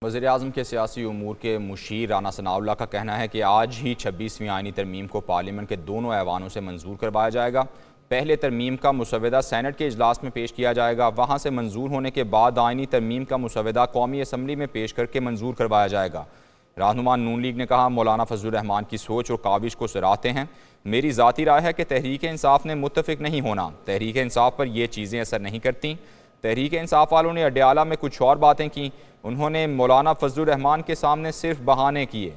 وزیراعظم کے سیاسی امور کے مشیر رانا ثناء اللہ کا کہنا ہے کہ آج ہی 26ویں آئینی ترمیم کو پارلیمنٹ کے دونوں ایوانوں سے منظور کروایا جائے گا۔ پہلے ترمیم کا مسودہ سینٹ کے اجلاس میں پیش کیا جائے گا، وہاں سے منظور ہونے کے بعد آئینی ترمیم کا مسودہ قومی اسمبلی میں پیش کر کے منظور کروایا جائے گا۔ رہنما نون لیگ نے کہا، مولانا فضل الرحمان کی سوچ اور کاوش کو سراہتے ہیں۔ میری ذاتی رائے ہے کہ تحریک انصاف نے متفق نہیں ہونا، تحریک انصاف پر یہ چیزیں اثر نہیں کرتی۔ تحریک انصاف والوں نے اڈیالہ میں کچھ اور باتیں کی، انہوں نے مولانا فضل الرحمان کے سامنے صرف بہانے کیے۔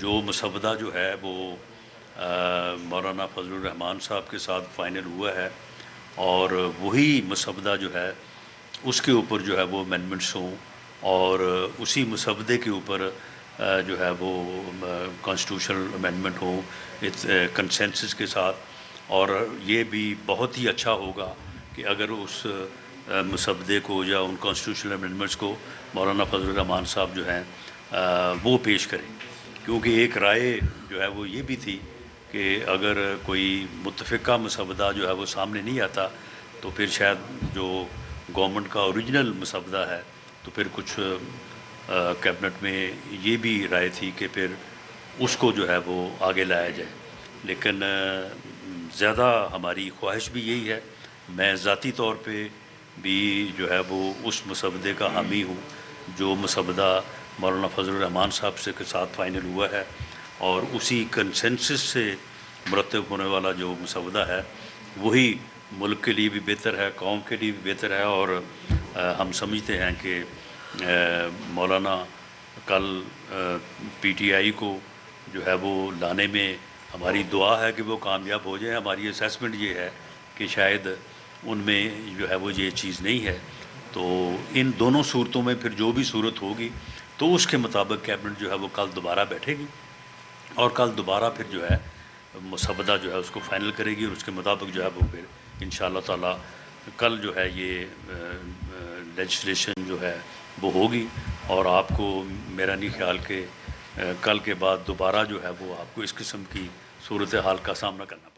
جو مسودہ جو ہے وہ مولانا فضل الرحمان صاحب کے ساتھ فائنل ہوا ہے، اور وہی مسودہ جو ہے اس کے اوپر جو ہے وہ امینڈمنٹس ہوں، اور اسی مسودے کے اوپر جو ہے وہ کانسٹیٹیوشنل امینڈمنٹ ہوں کنسنسس کے ساتھ۔ اور یہ بھی بہت ہی اچھا ہوگا کہ اگر اس مسودے کو یا ان کانسٹیٹیوشنل امینڈمنٹس کو مولانا فضل الرحمان صاحب جو ہیں وہ پیش کریں، کیونکہ ایک رائے جو ہے وہ یہ بھی تھی کہ اگر کوئی متفقہ مسودہ جو ہے وہ سامنے نہیں آتا تو پھر شاید جو گورنمنٹ کا اوریجنل مسودہ ہے تو پھر کچھ کیبنٹ میں یہ بھی رائے تھی کہ پھر اس کو جو ہے وہ آگے لایا جائے۔ لیکن زیادہ ہماری خواہش بھی یہی ہے، میں ذاتی طور پہ بھی جو ہے وہ اس مسودے کا حامی ہوں جو مسودہ مولانا فضل الرحمان صاحب سے کے ساتھ فائنل ہوا ہے، اور اسی کنسنسس سے مرتب ہونے والا جو مسودہ ہے وہی ملک کے لیے بھی بہتر ہے، قوم کے لیے بھی بہتر ہے۔ اور ہم سمجھتے ہیں کہ مولانا کل پی ٹی آئی کو جو ہے وہ لانے میں ہماری دعا ہے کہ وہ کامیاب ہو جائیں۔ ہماری اسیسمنٹ یہ ہے کہ شاید ان میں جو ہے وہ یہ چیز نہیں ہے، تو ان دونوں صورتوں میں پھر جو بھی صورت ہوگی تو اس کے مطابق کیبنٹ جو ہے وہ کل دوبارہ بیٹھے گی، اور کل دوبارہ پھر جو ہے مسودہ جو ہے اس کو فائنل کرے گی، اور اس کے مطابق جو ہے وہ پھر انشاءاللہ تعالی کل جو ہے یہ لیجسلیشن جو ہے وہ ہوگی، اور آپ کو میرا نہیں خیال کہ کل کے بعد دوبارہ جو ہے وہ آپ کو اس قسم کی صورتحال کا سامنا کرنا